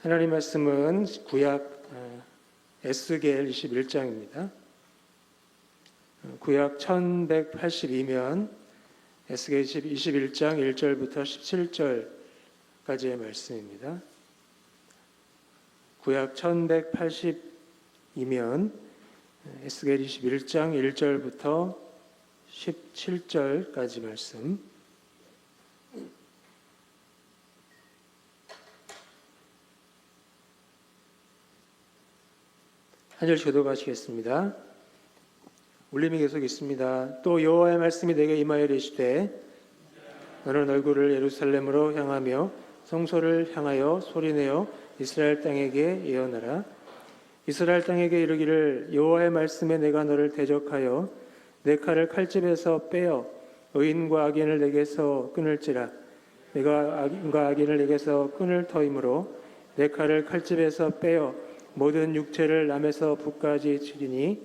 하나님 말씀은 구약 에스겔 21장입니다. 구약 1182면 에스겔 21장 1절부터 17절까지의 말씀입니다. 구약 1182면 에스겔 21장 1절부터 17절까지 말씀. 한 절 교독하시겠습니다. 울림이 계속 있습니다. 또 여호와의 말씀이 내게 임하여 이르시되 너는 얼굴을 예루살렘으로 향하며 성소를 향하여 소리내어 이스라엘 땅에게 예언하라. 이스라엘 땅에게 이르기를 여호와의 말씀에 내가 너를 대적하여 내 칼을 칼집에서 빼어 의인과 악인을 내게서 끊을지라. 내가 악인과 악인을 내게서 끊을 터이므로 내 칼을 칼집에서 빼어 모든 육체를 남에서 북까지 치리니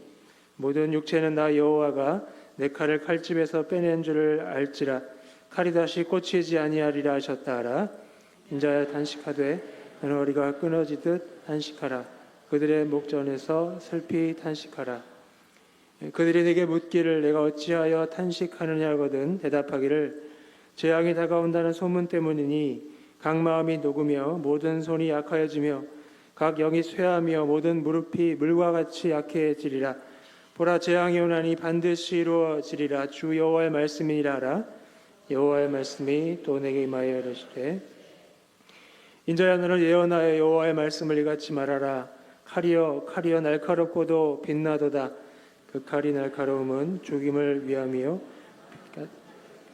모든 육체는 나 여호와가 내 칼을 칼집에서 빼낸 줄을 알지라. 칼이 다시 꽂히지 아니하리라 하셨다 하라. 인자야 단식하되 너는 허리가 끊어지듯 단식하라. 그들의 목전에서 슬피 단식하라. 그들이 내게 묻기를 내가 어찌하여 탄식하느냐 하거든 대답하기를 재앙이 다가온다는 소문 때문이니 각 마음이 녹으며 모든 손이 약하여지며 각 영이 쇠하며 모든 무릎이 물과 같이 약해지리라. 보라 재앙이 오나니 반드시 이루어지리라. 주 여호와의 말씀이니라 하라. 여호와의 말씀이 또 내게 임하여 이르시되 인자야 너는 예언하여 여호와의 말씀을 이같이 말하라. 칼이여 칼이여 날카롭고도 빛나도다. 그 칼이 날카로움은 죽임을 위함이요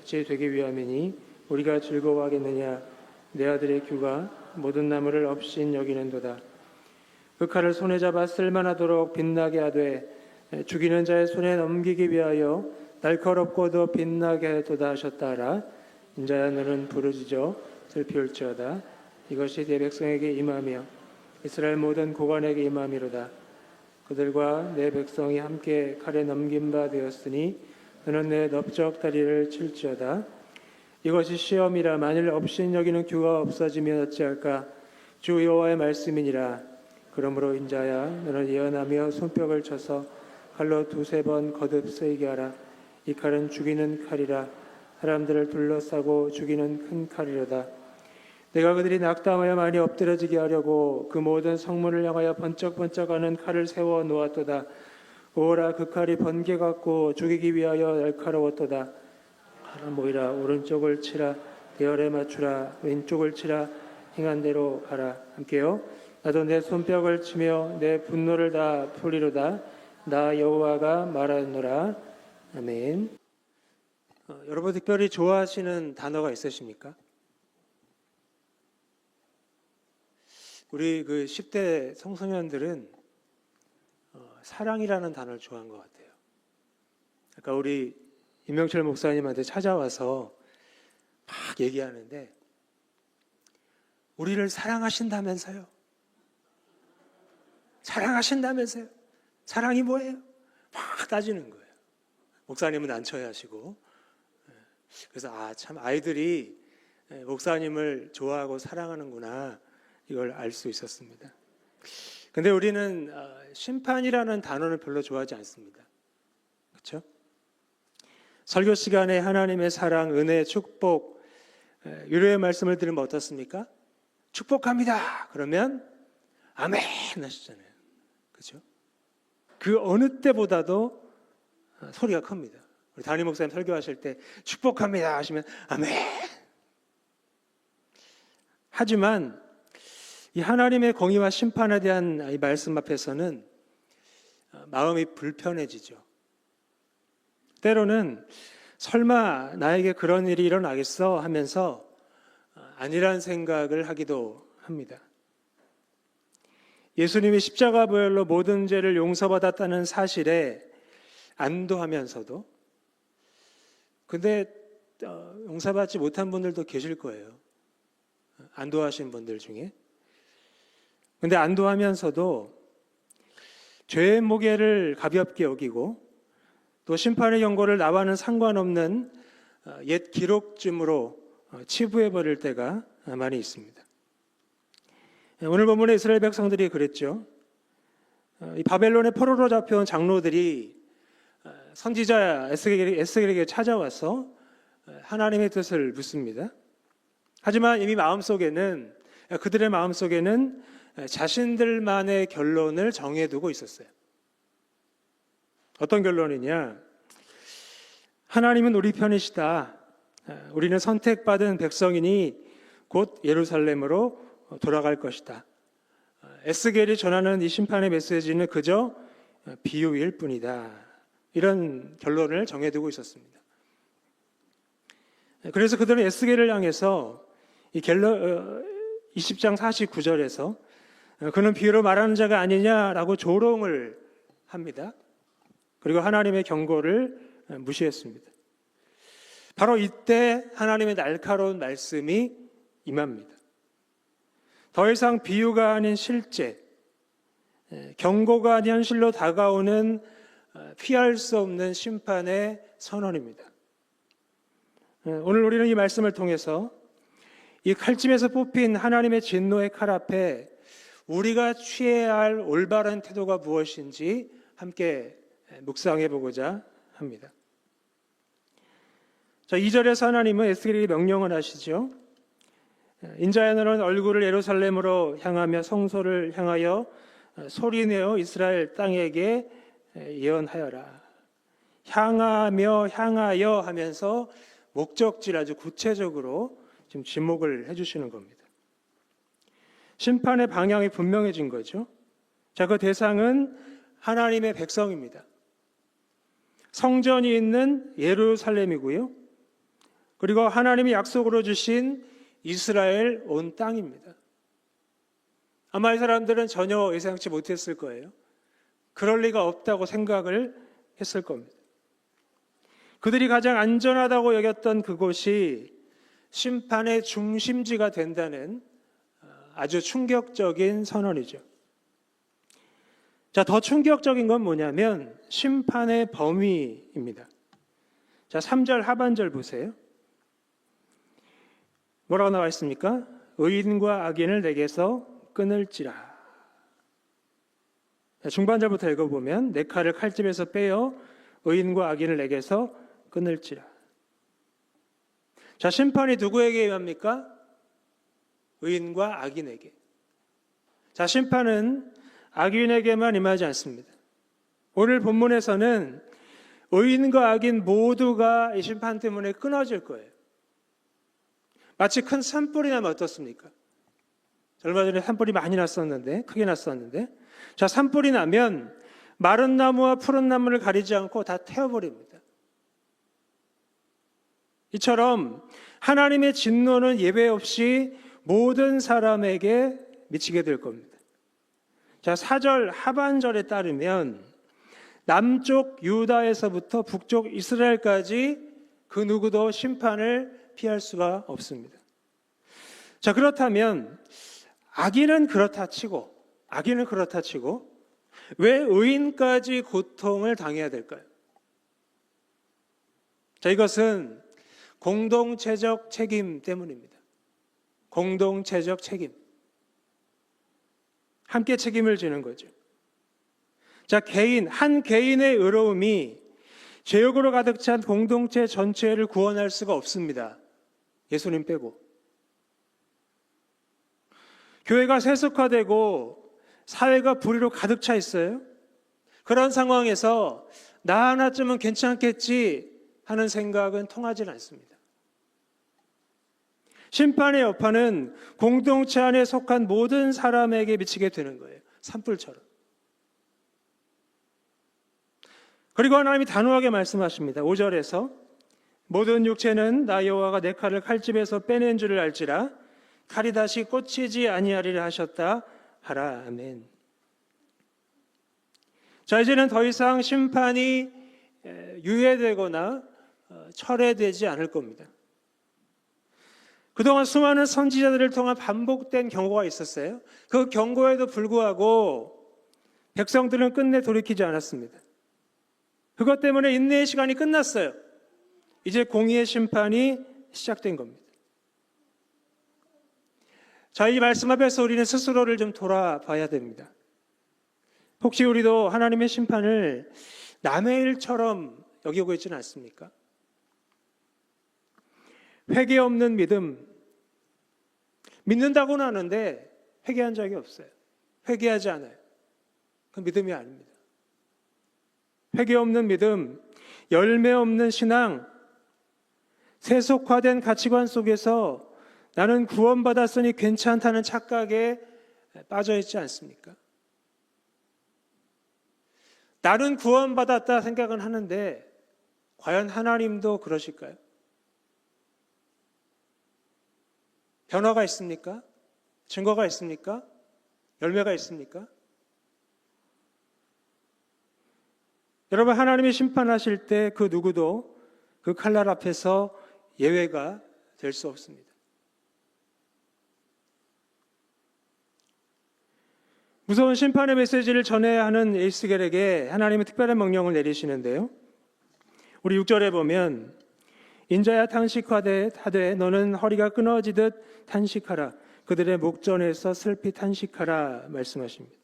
빛이 되기 위함이니 우리가 즐거워하겠느냐. 내 아들의 규가 모든 나무를 없인 여기는도다. 그 칼을 손에 잡아 쓸만하도록 빛나게 하되 죽이는 자의 손에 넘기기 위하여 날카롭고도 빛나게 하도다 하셨다 하라. 인자야 너는 부르짖어 슬피 울지어다. 이것이 내 백성에게 임하며 이스라엘 모든 고관에게 임함이로다. 그들과 내 백성이 함께 칼에 넘긴 바 되었으니 너는 내 넓적 다리를 칠지어다. 이것이 시험이라. 만일 없인 여기는 규가 없어지면 어찌할까. 주 여호와의 말씀이니라. 그러므로 인자야 너는 예언하며 손뼉을 쳐서 칼로 두세 번 거듭 쓰이게 하라. 이 칼은 죽이는 칼이라. 사람들을 둘러싸고 죽이는 큰 칼이로다. 내가 그들이 낙담하여 많이 엎드러지게 하려고 그 모든 성문을 향하여 번쩍번쩍하는 칼을 세워 놓았도다. 오라 그 칼이 번개 같고 죽이기 위하여 날카로웠도다. 칼을 모이라. 오른쪽을 치라. 대열에 맞추라. 왼쪽을 치라. 행한 대로 가라. 함께요. 나도 내 손뼉을 치며 내 분노를 다 풀리로다. 나 여호와가 말하노라. 아멘. 여러분 특별히 좋아하시는 단어가 있으십니까? 우리 그 10대 청소년들은 사랑이라는 단어를 좋아하는 것 같아요. 아까 우리 임명철 목사님한테 찾아와서 막 얘기하는데 우리를 사랑하신다면서요. 사랑하신다면서요. 사랑이 뭐예요? 막 따지는 거예요. 목사님은 난처해 하시고. 그래서 참 아이들이 목사님을 좋아하고 사랑하는구나 이걸 알 수 있었습니다. 근데 우리는 심판이라는 단어는 별로 좋아하지 않습니다. 그렇죠? 설교 시간에 하나님의 사랑, 은혜, 축복, 위로의 말씀을 들으면 어떻습니까? 축복합니다. 그러면 아멘 하시잖아요. 그렇죠? 그 어느 때보다도 소리가 큽니다. 우리 담임 목사님 설교하실 때 축복합니다 하시면 아멘. 하지만 이 하나님의 공의와 심판에 대한 이 말씀 앞에서는 마음이 불편해지죠. 때로는 설마 나에게 그런 일이 일어나겠어 하면서 아니란 생각을 하기도 합니다. 예수님이 십자가 보혈로 모든 죄를 용서받았다는 사실에 안도하면서도 근데 용서받지 못한 분들도 계실 거예요. 안도하신 분들 중에. 근데 안도하면서도 죄의 무게를 가볍게 여기고 또 심판의 경고를 나와는 상관없는 옛 기록쯤으로 치부해버릴 때가 많이 있습니다. 오늘 본문의 이스라엘 백성들이 그랬죠. 이 바벨론의 포로로 잡혀온 장로들이 선지자 에스겔에게 찾아와서 하나님의 뜻을 묻습니다. 하지만 이미 그들의 마음속에는 자신들만의 결론을 정해두고 있었어요. 어떤 결론이냐? 하나님은 우리 편이시다. 우리는 선택받은 백성이니 곧 예루살렘으로 돌아갈 것이다. 에스겔이 전하는 이 심판의 메시지는 그저 비유일 뿐이다. 이런 결론을 정해두고 있었습니다. 그래서 그들은 에스겔을 향해서 20장 49절에서 그는 비유로 말하는 자가 아니냐라고 조롱을 합니다. 그리고 하나님의 경고를 무시했습니다. 바로 이때 하나님의 날카로운 말씀이 임합니다. 더 이상 비유가 아닌 실제, 경고가 아닌 현실로 다가오는 피할 수 없는 심판의 선언입니다. 오늘 우리는 이 말씀을 통해서 이 칼집에서 뽑힌 하나님의 진노의 칼 앞에 우리가 취해야 할 올바른 태도가 무엇인지 함께 묵상해 보고자 합니다. 자, 2절에서 하나님은 에스겔에게 명령을 하시죠. 인자야 너는 얼굴을 예루살렘으로 향하며 성소를 향하여 소리내어 이스라엘 땅에게 예언하여라. 향하여 하면서 목적지를 아주 구체적으로 지금 지목을 해주시는 겁니다. 심판의 방향이 분명해진 거죠. 자, 그 대상은 하나님의 백성입니다. 성전이 있는 예루살렘이고요. 그리고 하나님이 약속으로 주신 이스라엘 온 땅입니다. 아마 이 사람들은 전혀 예상치 못했을 거예요. 그럴 리가 없다고 생각을 했을 겁니다. 그들이 가장 안전하다고 여겼던 그곳이 심판의 중심지가 된다는 아주 충격적인 선언이죠. 자, 더 충격적인 건 뭐냐면 심판의 범위입니다. 자, 3절 하반절 보세요. 뭐라고 나와 있습니까? 의인과 악인을 내게서 끊을지라. 자, 중반절부터 읽어보면 내 칼을 칼집에서 빼어 의인과 악인을 내게서 끊을지라. 자, 심판이 누구에게 임합니까? 의인과 악인에게. 자, 심판은 악인에게만 임하지 않습니다. 오늘 본문에서는 의인과 악인 모두가 이 심판 때문에 끊어질 거예요. 마치 큰 산불이 나면 어떻습니까? 얼마 전에 산불이 많이 났었는데, 크게 났었는데, 자, 산불이 나면 마른 나무와 푸른 나무를 가리지 않고 다 태워버립니다. 이처럼 하나님의 진노는 예외 없이 모든 사람에게 미치게 될 겁니다. 자, 4절 하반절에 따르면 남쪽 유다에서부터 북쪽 이스라엘까지 그 누구도 심판을 피할 수가 없습니다. 자, 그렇다면 악인은 그렇다 치고 왜 의인까지 고통을 당해야 될까요? 자, 이것은 공동체적 책임 때문입니다. 공동체적 책임. 함께 책임을 지는 거죠. 자, 한 개인의 의로움이 죄악으로 가득 찬 공동체 전체를 구원할 수가 없습니다. 예수님 빼고. 교회가 세속화되고 사회가 불의로 가득 차 있어요. 그런 상황에서 나 하나쯤은 괜찮겠지 하는 생각은 통하지 않습니다. 심판의 여파는 공동체 안에 속한 모든 사람에게 미치게 되는 거예요. 산불처럼. 그리고 하나님이 단호하게 말씀하십니다. 5절에서 모든 육체는 나 여호와가 내 칼을 칼집에서 빼낸 줄을 알지라 칼이 다시 꽂히지 아니하리라 하셨다 하라. 아멘. 자, 이제는 더 이상 심판이 유예되거나 철회되지 않을 겁니다. 그동안 수많은 선지자들을 통한 반복된 경고가 있었어요. 그 경고에도 불구하고 백성들은 끝내 돌이키지 않았습니다. 그것 때문에 인내의 시간이 끝났어요. 이제 공의의 심판이 시작된 겁니다. 자, 이 말씀 앞에서 우리는 스스로를 좀 돌아봐야 됩니다. 혹시 우리도 하나님의 심판을 남의 일처럼 여기고 있지는 않습니까? 회개 없는 믿음, 믿는다고는 하는데 회개한 적이 없어요. 회개하지 않아요. 그건 믿음이 아닙니다. 회개 없는 믿음, 열매 없는 신앙, 세속화된 가치관 속에서 나는 구원받았으니 괜찮다는 착각에 빠져 있지 않습니까? 나는 구원받았다 생각은 하는데 과연 하나님도 그러실까요? 변화가 있습니까? 증거가 있습니까? 열매가 있습니까? 여러분, 하나님이 심판하실 때 그 누구도 그 칼날 앞에서 예외가 될 수 없습니다. 무서운 심판의 메시지를 전해야 하는 에스겔에게 하나님은 특별한 명령을 내리시는데요. 우리 6절에 보면 인자야 탄식하되 너는 허리가 끊어지듯 탄식하라. 그들의 목전에서 슬피 탄식하라 말씀하십니다.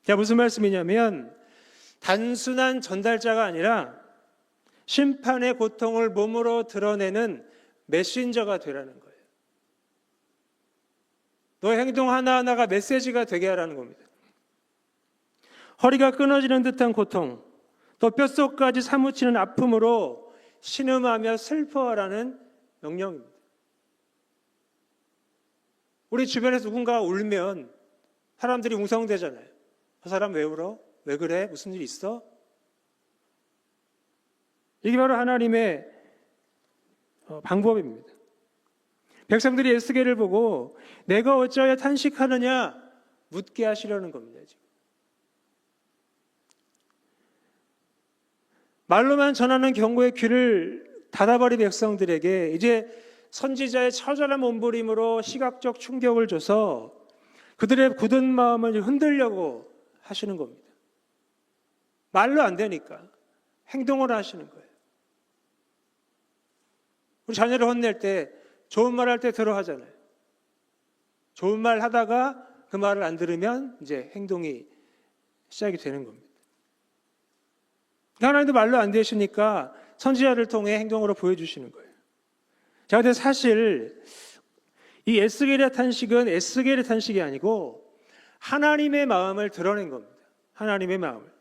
자, 무슨 말씀이냐면 단순한 전달자가 아니라 심판의 고통을 몸으로 드러내는 메신저가 되라는 거예요. 너의 행동 하나하나가 메시지가 되게 하라는 겁니다. 허리가 끊어지는 듯한 고통, 또 뼛속까지 사무치는 아픔으로 신음하며 슬퍼하라는 명령입니다. 우리 주변에서 누군가가 울면 사람들이 웅성대잖아요. 저 사람 왜 울어? 왜 그래? 무슨 일 있어? 이게 바로 하나님의 방법입니다. 백성들이 에스겔을 보고 내가 어찌하여 탄식하느냐 묻게 하시려는 겁니다. 지금. 말로만 전하는 경고의 귀를 닫아버린 백성들에게 이제 선지자의 처절한 몸부림으로 시각적 충격을 줘서 그들의 굳은 마음을 흔들려고 하시는 겁니다. 말로 안 되니까 행동으로 하시는 거예요. 우리 자녀를 혼낼 때 좋은 말 할 때 들어 하잖아요. 좋은 말 하다가 그 말을 안 들으면 이제 행동이 시작이 되는 겁니다. 하나님도 말로 안 되시니까 선지자를 통해 행동으로 보여주시는 거예요. 자, 근데 사실 이 에스겔의 탄식은 에스겔의 탄식이 아니고 하나님의 마음을 드러낸 겁니다. 하나님의 마음을.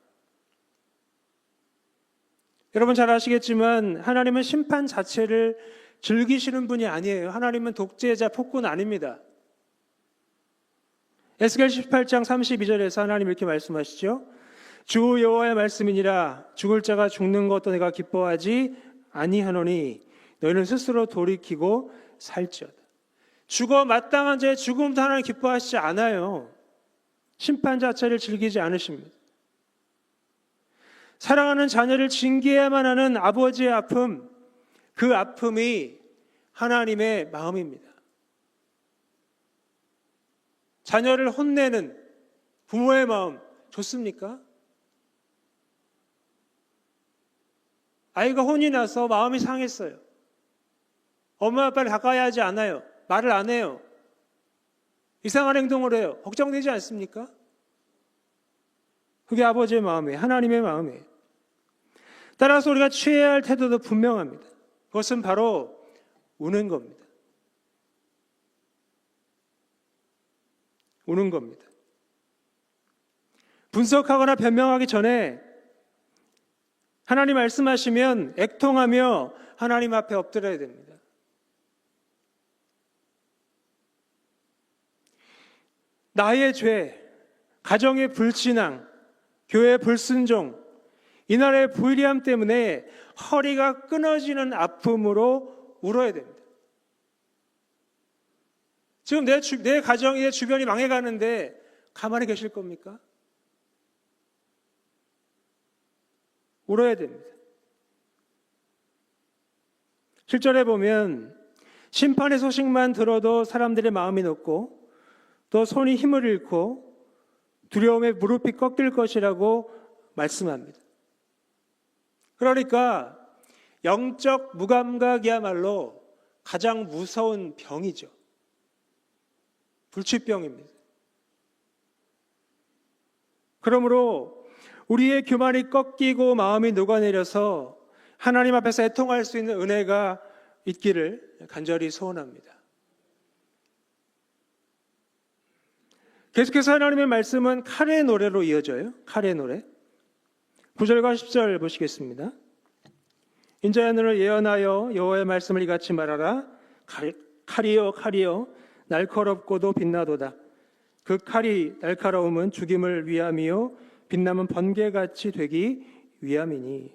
여러분 잘 아시겠지만 하나님은 심판 자체를 즐기시는 분이 아니에요. 하나님은 독재자, 폭군 아닙니다. 에스겔 18장 32절에서 하나님 이렇게 말씀하시죠. 주 여호와의 말씀이니라. 죽을 자가 죽는 것도 내가 기뻐하지 아니하노니 너희는 스스로 돌이키고 살지어다. 죽어 마땅한 자의 죽음도 하나님 기뻐하시지 않아요. 심판 자체를 즐기지 않으십니다. 사랑하는 자녀를 징계해야만 하는 아버지의 아픔, 그 아픔이 하나님의 마음입니다. 자녀를 혼내는 부모의 마음 좋습니까? 아이가 혼이 나서 마음이 상했어요. 엄마 아빠를 가까이 하지 않아요. 말을 안 해요. 이상한 행동을 해요. 걱정되지 않습니까? 그게 아버지의 마음이에요. 하나님의 마음이에요. 따라서 우리가 취해야 할 태도도 분명합니다. 그것은 바로 우는 겁니다. 우는 겁니다. 분석하거나 변명하기 전에 하나님 말씀하시면 애통하며 하나님 앞에 엎드려야 됩니다. 나의 죄, 가정의 불신앙, 교회의 불순종, 이 나라의 불의함 때문에 허리가 끊어지는 아픔으로 울어야 됩니다. 지금 내 가정이, 내 주변이 망해가는데 가만히 계실 겁니까? 울어야 됩니다. 7절에 보면 심판의 소식만 들어도 사람들의 마음이 녹고 또 손이 힘을 잃고 두려움에 무릎이 꺾일 것이라고 말씀합니다. 그러니까 영적 무감각이야말로 가장 무서운 병이죠. 불치병입니다. 그러므로 우리의 교만이 꺾이고 마음이 녹아내려서 하나님 앞에서 애통할 수 있는 은혜가 있기를 간절히 소원합니다. 계속해서 하나님의 말씀은 칼의 노래로 이어져요. 칼의 노래. 9절과 10절 보시겠습니다. 인자야 너를 예언하여 여호와의 말씀을 이같이 말하라. 칼이여 칼이여 날카롭고도 빛나도다. 그 칼이 날카로움은 죽임을 위함이요 빛남은 번개같이 되기 위함이니.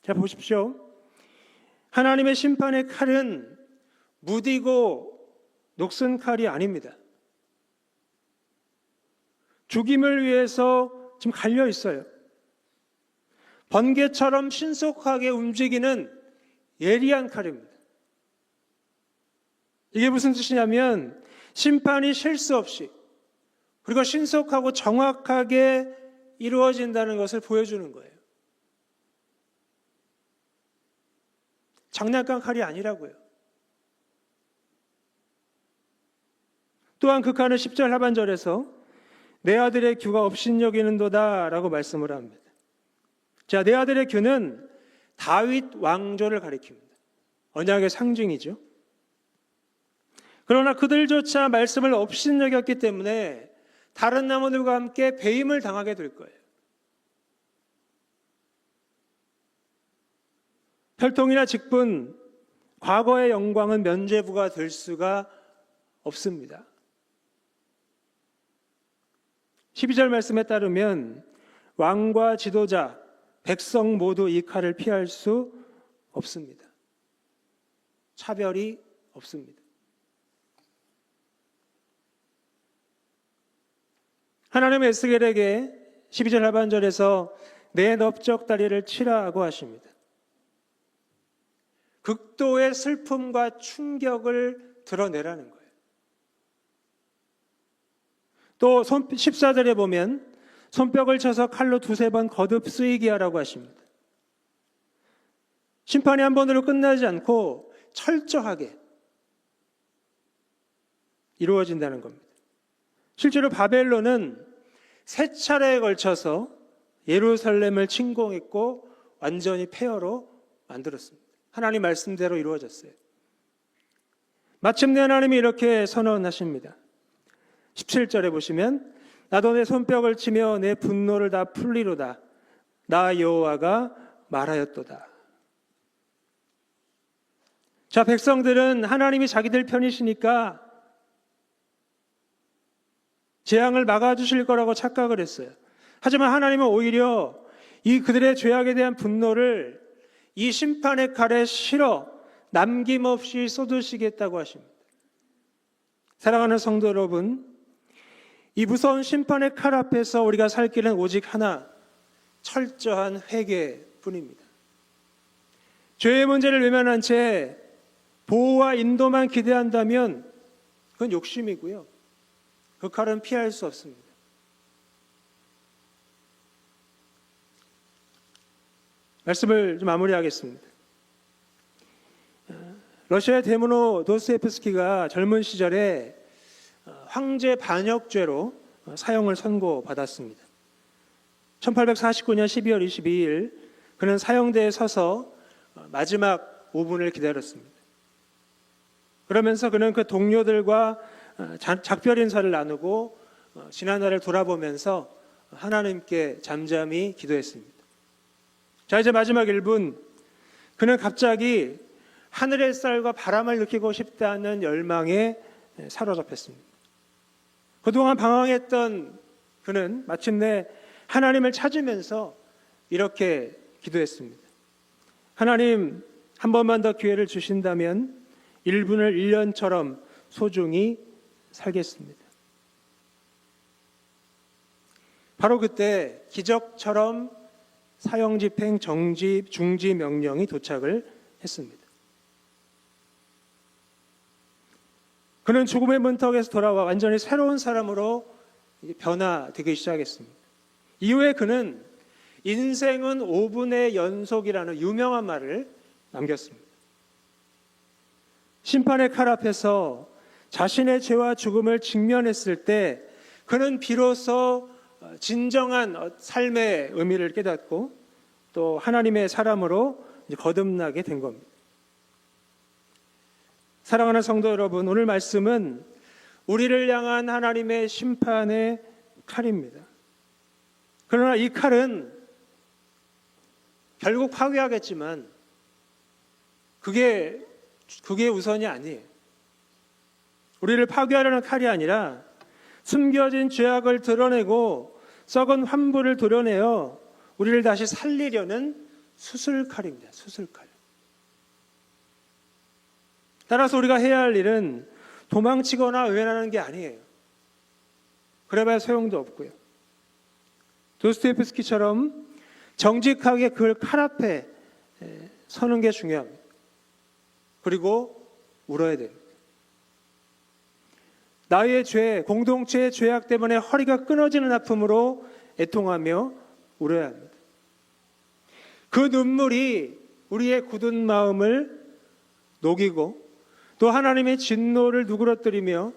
자 보십시오. 하나님의 심판의 칼은 무디고 녹슨 칼이 아닙니다. 죽임을 위해서 지금 갈려 있어요. 번개처럼 신속하게 움직이는 예리한 칼입니다. 이게 무슨 뜻이냐면 심판이 실수 없이 그리고 신속하고 정확하게 이루어진다는 것을 보여주는 거예요. 장난감 칼이 아니라고요. 또한 그 칼은 10절 하반절에서 내 아들의 규가 업신여기는도다 라고 말씀을 합니다. 자, 내 아들의 규는 다윗 왕조를 가리킵니다. 언약의 상징이죠. 그러나 그들조차 말씀을 업신여겼기 때문에 다른 나무들과 함께 배임을 당하게 될 거예요. 혈통이나 직분, 과거의 영광은 면죄부가 될 수가 없습니다. 12절 말씀에 따르면 왕과 지도자, 백성 모두 이 칼을 피할 수 없습니다. 차별이 없습니다. 하나님은 에스겔에게 12절 하반절에서 내 넓적다리를 치라고 하십니다. 극도의 슬픔과 충격을 드러내라는 거예요. 또 14절에 보면 손뼉을 쳐서 칼로 두세 번 거듭 쓰이게 하라고 하십니다. 심판이 한 번으로 끝나지 않고 철저하게 이루어진다는 겁니다. 실제로 바벨론은 세 차례에 걸쳐서 예루살렘을 침공했고 완전히 폐허로 만들었습니다. 하나님 말씀대로 이루어졌어요. 마침내 하나님이 이렇게 선언하십니다. 17절에 보시면 나도 내 손뼉을 치며 내 분노를 다 풀리로다. 나 여호와가 말하였도다. 자, 백성들은 하나님이 자기들 편이시니까 재앙을 막아주실 거라고 착각을 했어요. 하지만 하나님은 오히려 이 그들의 죄악에 대한 분노를 이 심판의 칼에 실어 남김없이 쏟으시겠다고 하십니다. 사랑하는 성도 여러분, 이 무서운 심판의 칼 앞에서 우리가 살 길은 오직 하나, 철저한 회개뿐입니다. 죄의 문제를 외면한 채 보호와 인도만 기대한다면 그건 욕심이고요. 그 칼은 피할 수 없습니다. 말씀을 좀 마무리하겠습니다. 러시아의 대문호 도스토옙스키가 젊은 시절에 황제 반역죄로 사형을 선고받았습니다. 1849년 12월 22일 그는 사형대에 서서 마지막 5분을 기다렸습니다. 그러면서 그는 그 동료들과 작별 인사를 나누고 지난 날을 돌아보면서 하나님께 잠잠히 기도했습니다. 자, 이제 마지막 1분. 그는 갑자기 하늘의 쌀과 바람을 느끼고 싶다는 열망에 사로잡혔습니다. 그동안 방황했던 그는 마침내 하나님을 찾으면서 이렇게 기도했습니다. 하나님, 한 번만 더 기회를 주신다면 1분을 1년처럼 소중히 살겠습니다. 바로 그때 기적처럼 사형집행 중지 명령이 도착을 했습니다. 그는 죽음의 문턱에서 돌아와 완전히 새로운 사람으로 변화되기 시작했습니다. 이후에 그는 인생은 5분의 연속이라는 유명한 말을 남겼습니다. 심판의 칼 앞에서 자신의 죄와 죽음을 직면했을 때 그는 비로소 진정한 삶의 의미를 깨닫고 또 하나님의 사람으로 거듭나게 된 겁니다. 사랑하는 성도 여러분, 오늘 말씀은 우리를 향한 하나님의 심판의 칼입니다. 그러나 이 칼은 결국 파괴하겠지만 그게 우선이 아니에요. 우리를 파괴하려는 칼이 아니라 숨겨진 죄악을 드러내고 썩은 환부를 도려내어 우리를 다시 살리려는 수술칼입니다. 수술칼. 따라서 우리가 해야 할 일은 도망치거나 외면하는 게 아니에요. 그래봐야 소용도 없고요. 도스토옙스키처럼 정직하게 그 칼 앞에 서는 게 중요합니다. 그리고 울어야 됩니다. 나의 죄, 공동체의 죄악 때문에 허리가 끊어지는 아픔으로 애통하며 울어야 합니다. 그 눈물이 우리의 굳은 마음을 녹이고 또 하나님의 진노를 누그러뜨리며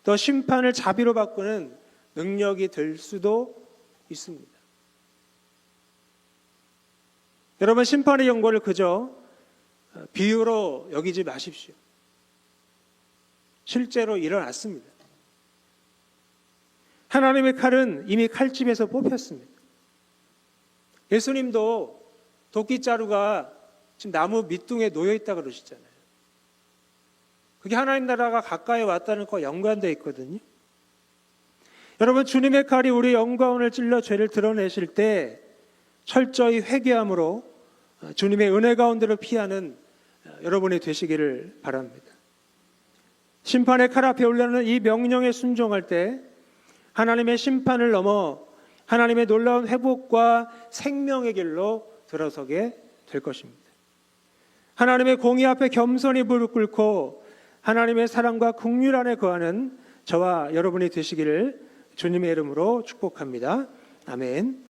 또 심판을 자비로 바꾸는 능력이 될 수도 있습니다. 여러분, 심판의 경고를 그저 비유로 여기지 마십시오. 실제로 일어났습니다. 하나님의 칼은 이미 칼집에서 뽑혔습니다. 예수님도 도끼자루가 지금 나무 밑둥에 놓여 있다고 그러시잖아요. 그게 하나님 나라가 가까이 왔다는 것과 연관되어 있거든요. 여러분, 주님의 칼이 우리 영광을 찔러 죄를 드러내실 때 철저히 회개함으로 주님의 은혜 가운데로 피하는 여러분이 되시기를 바랍니다. 심판의 칼 앞에 올라오는 이 명령에 순종할 때 하나님의 심판을 넘어 하나님의 놀라운 회복과 생명의 길로 들어서게 될 것입니다. 하나님의 공의 앞에 겸손히 무릎 꿇고 하나님의 사랑과 긍휼 안에 거하는 저와 여러분이 되시기를 주님의 이름으로 축복합니다. 아멘.